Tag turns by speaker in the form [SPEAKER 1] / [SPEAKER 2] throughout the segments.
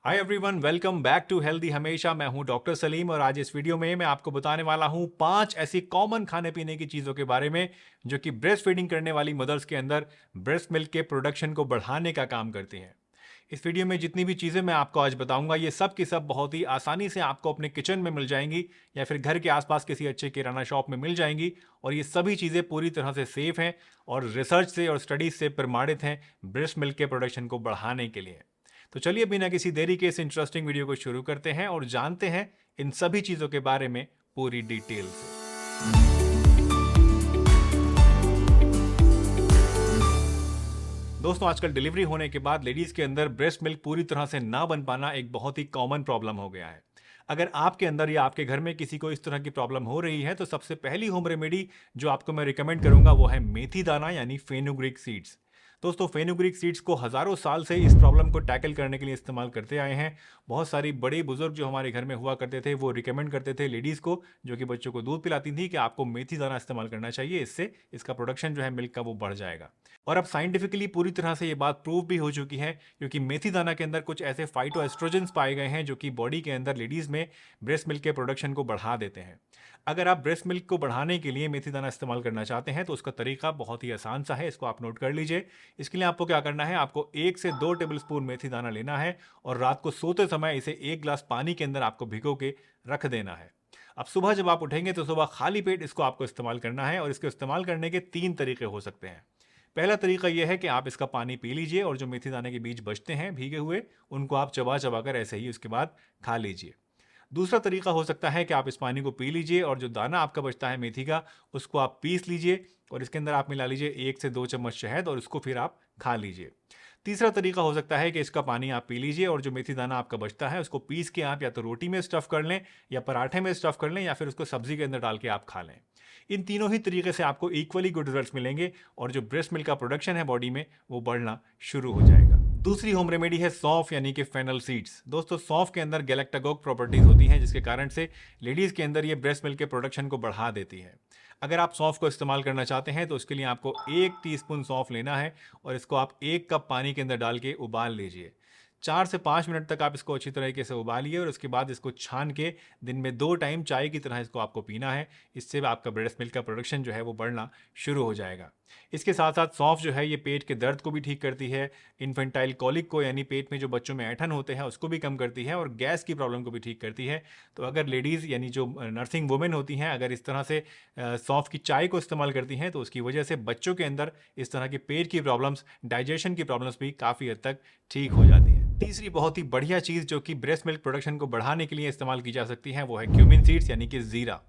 [SPEAKER 1] Hi everyone, welcome back to Healthy Hamesha. मैं हूं doctor Salim और आज इस वीडियो में मैं आपको बताने वाला हूं 5 ऐसी कॉमन खाने पीने की चीज़ों के बारे में जो कि ब्रेस्ट फीडिंग करने वाली मदर्स के अंदर ब्रेस्ट मिल्क के प्रोडक्शन को बढ़ाने का काम करती हैं। इस वीडियो में जितनी भी चीज़ें मैं आपको आज बताऊंगा ये सब की सब बहुत ही आसानी से आपको अपने किचन में मिल जाएंगी या फिर घर के आसपास किसी अच्छे किराना शॉप में मिल जाएंगी। और ये सभी चीज़ें पूरी तरह से सेफ हैं और रिसर्च से और स्टडीज से प्रमाणित हैं ब्रेस्ट मिल्क के प्रोडक्शन को बढ़ाने के लिए। तो चलिए बिना किसी देरी के इस इंटरेस्टिंग वीडियो को शुरू करते हैं और जानते हैं इन सभी चीज़ों के बारे में पूरी डिटेल से। दोस्तों, आजकल डिलीवरी होने के बाद लेडीज के अंदर ब्रेस्ट मिल्क पूरी तरह से ना बन पाना एक बहुत ही कॉमन प्रॉब्लम हो गया है। अगर आपके अंदर या आपके घर में किसी को इस तरह की प्रॉब्लम हो रही है तो सबसे पहली होम रेमेडी जो आपको मैं रिकमेंड करूंगा वो है मेथी दाना यानी फेनुग्रीक सीड्स। दोस्तों, फेनुग्रीक सीड्स को हजारों साल से इस प्रॉब्लम को टैकल करने के लिए इस्तेमाल करते आए हैं। बहुत सारी बड़े बुजुर्ग जो हमारे घर में हुआ करते थे वो रिकमेंड करते थे लेडीज को जो कि बच्चों को दूध पिलाती थी कि आपको मेथी दाना इस्तेमाल करना चाहिए, इससे इसका प्रोडक्शन जो है मिल्क का वो बढ़ जाएगा। और अब साइंटिफिकली पूरी तरह से ये बात प्रूव भी हो चुकी है क्योंकि मेथी दाना के अंदर कुछ ऐसे फाइटो एस्ट्रोजेंस पाए गए हैं जो कि बॉडी के अंदर लेडीज में ब्रेस्ट मिल्क के प्रोडक्शन को बढ़ा देते हैं। अगर आप ब्रेस्ट मिल्क को बढ़ाने के लिए मेथी दाना इस्तेमाल करना चाहते हैं तो उसका तरीका बहुत ही आसान सा है, इसको आप नोट कर लीजिए। इसके लिए आपको क्या करना है, आपको 1 से 2 टेबल स्पून मेथी दाना लेना है और रात को सोते समय इसे 1 गिलास पानी के अंदर आपको भिगो के रख देना है। अब सुबह जब आप उठेंगे तो सुबह खाली पेट इसको आपको इस्तेमाल करना है और इसको इस्तेमाल करने के 3 तरीके हो सकते हैं। पहला तरीका यह है कि आप इसका पानी पी लीजिए और जो मेथी दाने के बीज बचते हैं भीगे हुए उनको आप चबा चबा कर ऐसे ही उसके बाद खा लीजिए। दूसरा तरीका हो सकता है कि आप इस पानी को पी लीजिए और जो दाना आपका बचता है मेथी का उसको आप पीस लीजिए और इसके अंदर आप मिला लीजिए 1 से 2 चम्मच शहद और उसको फिर आप खा लीजिए। तीसरा तरीका हो सकता है कि इसका पानी आप पी लीजिए और जो मेथी दाना आपका बचता है उसको पीस के आप या तो रोटी में स्टफ़ कर लें या पराठे में स्टफ़ कर लें या फिर उसको सब्जी के अंदर डाल के आप खा लें। इन तीनों ही तरीके से आपको इक्वली गुड रिजल्ट्स मिलेंगे और जो ब्रेस्ट मिल्क का प्रोडक्शन है बॉडी में वो बढ़ना शुरू हो जाएगा। दूसरी होम रेमेडी है सौंफ यानी कि फेनल सीड्स। दोस्तों, सौंफ के अंदर गैलेक्टागोग प्रॉपर्टीज होती हैं जिसके कारण से लेडीज के अंदर ये ब्रेस्ट मिल्क के प्रोडक्शन को बढ़ा देती है। अगर आप सौंफ को इस्तेमाल करना चाहते हैं तो उसके लिए आपको 1 टीस्पून सौंफ लेना है और इसको आप 1 कप पानी के अंदर डाल के उबाल लीजिए। 4 से 5 मिनट तक आप इसको अच्छी तरीके से उबालिए और उसके बाद इसको छान के दिन में 2 टाइम चाय की तरह इसको आपको पीना है। इससे आपका ब्रेस्ट मिल्क का प्रोडक्शन जो है वो बढ़ना शुरू हो जाएगा। इसके साथ साथ सौंफ जो है ये पेट के दर्द को भी ठीक करती है, इन्फेंटाइल कॉलिक को यानी पेट में जो बच्चों में ऐंठन होते हैं उसको भी कम करती है और गैस की प्रॉब्लम को भी ठीक करती है। तो अगर लेडीज़ यानी जो नर्सिंग वुमेन होती हैं अगर इस तरह से सौंफ की चाय को इस्तेमाल करती हैं तो उसकी वजह से बच्चों के अंदर इस तरह के पेट की प्रॉब्लम्स, डाइजेशन की प्रॉब्लम्स भी काफ़ी हद तक ठीक हो जाती हैं। तीसरी बहुत ही बढ़िया चीज़ जो कि ब्रेस्ट मिल्क प्रोडक्शन को बढ़ाने के लिए इस्तेमाल की जा सकती है वो है क्यूमिन सीड्स यानी कि ज़ीरा।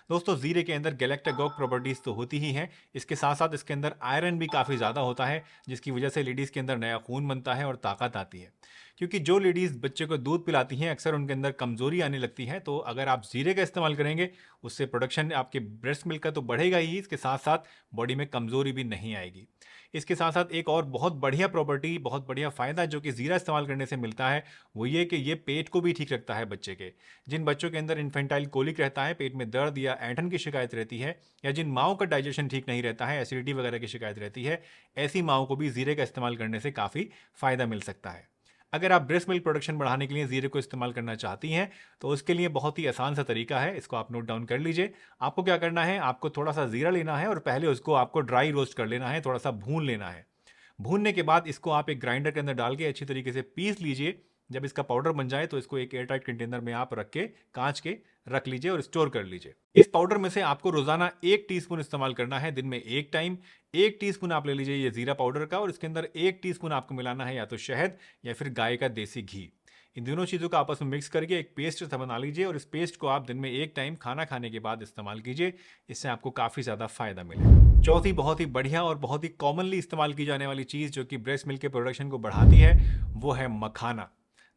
[SPEAKER 1] दोस्तों, ज़ीरे के अंदर गैलेक्टागोग प्रॉपर्टीज़ तो होती ही हैं, इसके साथ साथ इसके अंदर आयरन भी काफ़ी ज़्यादा होता है जिसकी वजह से लेडीज़ के अंदर नया खून बनता है और ताकत आती है। क्योंकि जो लेडीज़ बच्चे को दूध पिलाती हैं अक्सर उनके अंदर कमज़ोरी आने लगती है, तो अगर आप ज़ीरे का इस्तेमाल करेंगे उससे प्रोडक्शन आपके ब्रेस्ट मिल्क का तो बढ़ेगा ही, इसके साथ साथ बॉडी में कमज़ोरी भी नहीं आएगी। इसके साथ साथ एक और बहुत बढ़िया प्रॉपर्टी, बहुत बढ़िया फ़ायदा जो कि ज़ीरा इस्तेमाल करने से मिलता है वो ये कि ये पेट को भी ठीक रखता है बच्चे के। जिन बच्चों के अंदर इन्फेंटाइल कोलिक रहता है, पेट में दर्द या ऐंठन की शिकायत रहती है या जिन माओं का डाइजेशन ठीक नहीं रहता है, एसिडिटी वगैरह की शिकायत रहती है, ऐसी माओं को भी ज़ीरे का इस्तेमाल करने से काफ़ी फ़ायदा मिल सकता है। अगर आप ब्रेस्ट मिल्क प्रोडक्शन बढ़ाने के लिए ज़ीरे को इस्तेमाल करना चाहती हैं तो उसके लिए बहुत ही आसान सा तरीका है, इसको आप नोट डाउन कर लीजिए। आपको क्या करना है, आपको थोड़ा सा ज़ीरा लेना है और पहले उसको आपको ड्राई रोस्ट कर लेना है, थोड़ा सा भून लेना है। भूनने के बाद इसको आप एक ग्राइंडर के अंदर डाल के अच्छी तरीके से पीस लीजिए। जब इसका पाउडर बन जाए तो इसको एक एयरटाइट कंटेनर में आप रख के कांच के रख लीजिए और स्टोर कर लीजिए। इस पाउडर में से आपको रोजाना 1 टीस्पून इस्तेमाल करना है, दिन में 1 टाइम। 1 टीस्पून आप ले लीजिए ये जीरा पाउडर का और इसके अंदर 1 टीस्पून आपको मिलाना है या तो शहद या फिर गाय का देसी घी। इन दोनों चीज़ों को आपस में मिक्स करके एक पेस्ट सा बना लीजिए और इस पेस्ट को आप दिन में 1 टाइम खाना खाने के बाद इस्तेमाल कीजिए। इससे आपको काफ़ी ज़्यादा फायदा मिलेगा। चौथी बहुत ही बढ़िया और बहुत ही कॉमनली इस्तेमाल की जाने वाली चीज़ जो कि ब्रेस्ट मिल्क के प्रोडक्शन को बढ़ाती है वो है मखाना।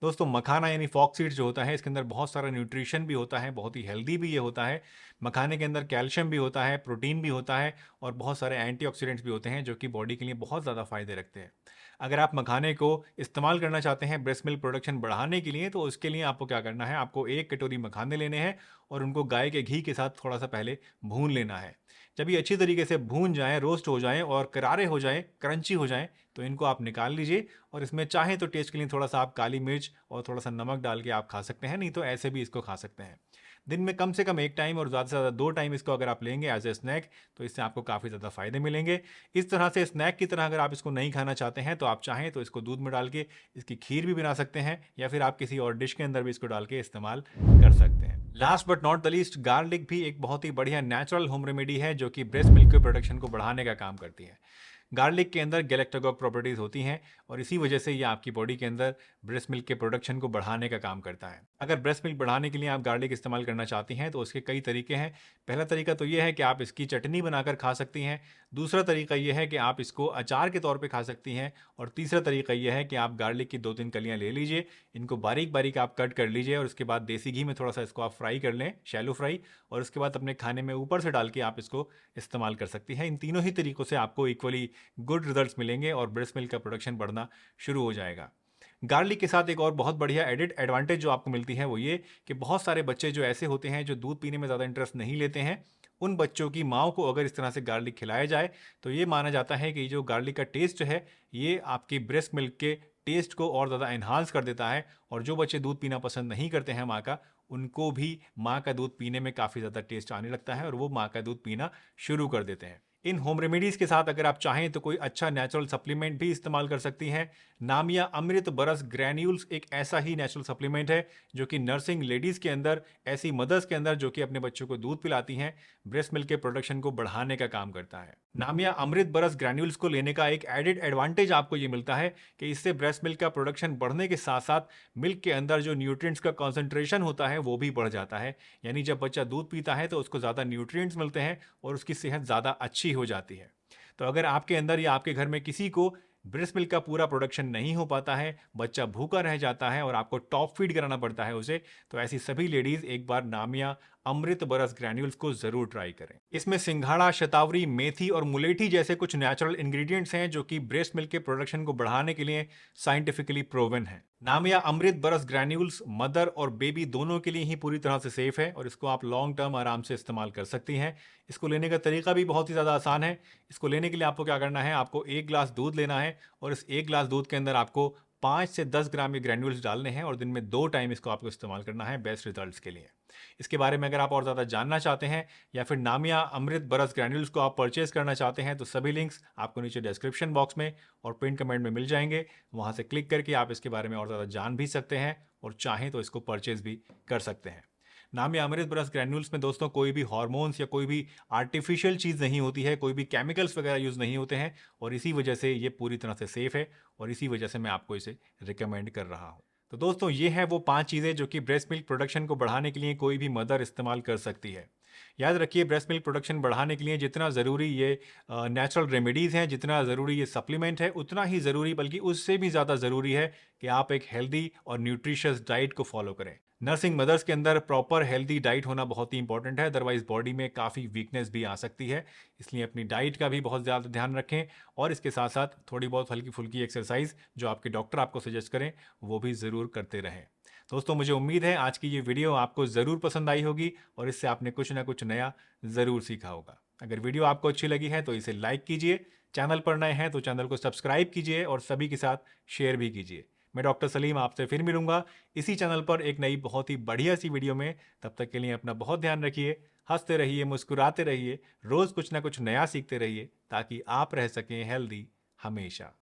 [SPEAKER 1] दोस्तों, मखाना यानी फॉक्स सीड्स जो होता है इसके अंदर बहुत सारा न्यूट्रिशन भी होता है, बहुत ही हेल्दी भी ये होता है। मखाने के अंदर कैल्शियम भी होता है, प्रोटीन भी होता है और बहुत सारे एंटीऑक्सीडेंट्स भी होते हैं जो कि बॉडी के लिए बहुत ज़्यादा फायदे रखते हैं। अगर आप मखाने को इस्तेमाल करना चाहते हैं ब्रेस्ट मिल्क प्रोडक्शन बढ़ाने के लिए तो उसके लिए आपको क्या करना है, आपको 1 कटोरी मखाने लेने हैं और उनको गाय के घी के साथ थोड़ा सा पहले भून लेना है। जब ये अच्छी तरीके से भून जाएँ, रोस्ट हो जाएँ और करारे हो जाएँ, क्रंची हो जाएँ, तो इनको आप निकाल लीजिए और इसमें चाहें तो टेस्ट के लिए थोड़ा-सा आप काली मिर्च और थोड़ा-सा नमक डाल के आप खा सकते हैं, नहीं तो ऐसे भी इसको खा सकते हैं। दिन में कम से कम 1 टाइम और ज़्यादा से ज़्यादा 2 टाइम इसको अगर आप लेंगे एज़ अ स्नैक, तो इससे आपको काफ़ी ज़्यादा फ़ायदे मिलेंगे। इस तरह से स्नैक की तरह अगर आप इसको नहीं खाना चाहते हैं, तो आप चाहें तो इसको दूध में डाल के इसकी खीर भी बना सकते हैं या फिर आप किसी और डिश के अंदर भी इसको डाल के इस्तेमाल कर सकते हैं। Last but not the least, garlic भी एक बहुत ही बढ़िया नेचुरल होम रेमेडी है जो कि ब्रेस्ट मिल्क के प्रोडक्शन को बढ़ाने का काम करती है। गार्लिक के अंदर गैलेक्टागॉग प्रॉपर्टीज होती हैं और इसी वजह से ये आपकी बॉडी के अंदर ब्रेस्ट मिल्क के प्रोडक्शन को बढ़ाने का काम करता है। अगर ब्रेस्ट मिल्क बढ़ाने के लिए आप गार्लिक इस्तेमाल करना चाहती हैं तो उसके कई तरीके हैं। पहला तरीका तो ये है कि आप इसकी चटनी बनाकर खा सकती हैं। दूसरा तरीका ये है कि आप इसको अचार के तौर पे खा सकती हैं और तीसरा तरीका ये है कि आप गार्लिक की 2-3 कलियां ले लीजिए, इनको बारीक बारीक आप कट कर लीजिए और उसके बाद देसी घी में थोड़ा सा इसको आप फ्राई कर लें, शैलो फ्राई, और उसके बाद अपने खाने में ऊपर से डाल के आप इसको इस्तेमाल कर सकती हैं। इन तीनों ही तरीकों से आपको इक्वली गुड रिजल्ट्स मिलेंगे और ब्रेस्ट मिल्क का प्रोडक्शन बढ़ना शुरू हो जाएगा। गार्लिक के साथ एक और बहुत बढ़िया एडिड एडवांटेज जो आपको मिलती है वो ये कि बहुत सारे बच्चे जो ऐसे होते हैं जो दूध पीने में ज़्यादा इंटरेस्ट नहीं लेते हैं, उन बच्चों की माँ को अगर इस तरह से गार्लिक खिलाया जाए तो ये माना जाता है कि जो गार्लिक का टेस्ट है ये आपकी ब्रेस्ट मिल्क के टेस्ट को और ज़्यादा एनहांस कर देता है। और जो बच्चे दूध पीना पसंद नहीं करते हैं माँ का, उनको भी माँ का दूध पीने में काफ़ी ज़्यादा टेस्ट आने लगता है और वो माँ का दूध पीना शुरू कर देते हैं। इन होम रेमेडीज़ के साथ अगर आप चाहें तो कोई अच्छा नेचुरल सप्लीमेंट भी इस्तेमाल कर सकती हैं। नामिया अमृत बरस ग्रैन्यूल्स एक ऐसा ही नेचुरल सप्लीमेंट है जो कि नर्सिंग लेडीज़ के अंदर, ऐसी मदर्स के अंदर जो कि अपने बच्चों को दूध पिलाती हैं, ब्रेस्ट मिल्क के प्रोडक्शन को बढ़ाने का काम करता है। नामिया अमृत बरस ग्रैन्यूल्स को लेने का एक एडेड एडवांटेज आपको ये मिलता है कि इससे ब्रेस्ट मिल्क का प्रोडक्शन बढ़ने के साथ साथ मिल्क के अंदर जो न्यूट्रिएंट्स का कॉन्सेंट्रेशन होता है वो भी बढ़ जाता है। यानी जब बच्चा दूध पीता है तो उसको ज़्यादा न्यूट्रिएंट्स मिलते हैं और उसकी सेहत ज़्यादा अच्छी हो जाती है। तो अगर आपके अंदर या आपके घर में किसी को ब्रेस्ट मिल्क का पूरा प्रोडक्शन नहीं हो पाता है, बच्चा भूखा रह जाता है और आपको टॉप फीड कराना पड़ता है उसे, तो ऐसी सभी लेडीज एक बार नामिया अमृत बरस ग्रैन्यूल्स को जरूर ट्राई करें। इसमें सिंघाड़ा, शतावरी, मेथी और मुलेठी जैसे कुछ नेचुरल इंग्रेडिएंट्स हैं जो कि ब्रेस्ट मिल्क के प्रोडक्शन को बढ़ाने के लिए साइंटिफिकली प्रूवन है। नामिया अमृत बरस ग्रैन्यूल्स मदर और बेबी दोनों के लिए ही पूरी तरह से सेफ है और इसको आप लॉन्ग टर्म आराम से इस्तेमाल कर सकती हैं। इसको लेने का तरीका भी बहुत ही ज़्यादा आसान है। इसको लेने के लिए आपको क्या करना है, आपको 1 ग्लास दूध लेना है और इस 1 ग्लास दूध के अंदर आपको 5 से 10 ग्राम ये ग्रैन्यूल्स डालने हैं और दिन में 2 टाइम इसको आपको इस्तेमाल करना है बेस्ट रिजल्ट्स के लिए। इसके बारे में अगर आप और ज़्यादा जानना चाहते हैं या फिर नामिया अमृत बरस ग्रैन्यूल्स को आप परचेज करना चाहते हैं तो सभी लिंक्स आपको नीचे डिस्क्रिप्शन बॉक्स में और पिन कमेंट में मिल जाएंगे। वहाँ से क्लिक करके आप इसके बारे में और ज़्यादा जान भी सकते हैं और चाहें तो इसको परचेज भी कर सकते हैं। नामिया अमृत बरस ग्रैन्यूल्स में दोस्तों कोई भी हार्मोन्स या कोई भी आर्टिफिशियल चीज़ नहीं होती है, कोई भी केमिकल्स वगैरह यूज़ नहीं होते हैं और इसी वजह से ये पूरी तरह से सेफ है और इसी वजह से मैं आपको इसे रिकमेंड कर रहा हूँ। तो दोस्तों ये है वो 5 चीज़ें जो कि ब्रेस्ट मिल्क प्रोडक्शन को बढ़ाने के लिए कोई भी मदर इस्तेमाल कर सकती है। याद रखिए, ब्रेस्ट मिल्क प्रोडक्शन बढ़ाने के लिए जितना ज़रूरी ये नेचुरल रेमेडीज़ हैं, जितना ज़रूरी ये सप्लीमेंट है, उतना ही ज़रूरी बल्कि उससे भी ज़्यादा ज़रूरी है कि आप एक हेल्दी और न्यूट्रिशियस डाइट को फॉलो करें। नर्सिंग मदर्स के अंदर प्रॉपर हेल्दी डाइट होना बहुत ही इंपॉर्टेंट है, अदरवाइज बॉडी में काफ़ी वीकनेस भी आ सकती है। इसलिए अपनी डाइट का भी बहुत ज़्यादा ध्यान रखें और इसके साथ साथ थोड़ी बहुत हल्की फुल्की एक्सरसाइज जो आपके डॉक्टर आपको सजेस्ट करें वो भी ज़रूर करते रहें। दोस्तों मुझे उम्मीद है आज की ये वीडियो आपको ज़रूर पसंद आई होगी और इससे आपने कुछ ना कुछ नया ज़रूर सीखा होगा। अगर वीडियो आपको अच्छी लगी है तो इसे लाइक कीजिए, चैनल पर नए हैं तो चैनल को सब्सक्राइब कीजिए और सभी के साथ शेयर भी कीजिए। मैं डॉक्टर सलीम आपसे फिर मिलूंगा इसी चैनल पर एक नई बहुत ही बढ़िया सी वीडियो में। तब तक के लिए अपना बहुत ध्यान रखिए, हंसते रहिए, मुस्कुराते रहिए, रोज़ कुछ ना कुछ नया सीखते रहिए ताकि आप रह सकें हेल्दी हमेशा।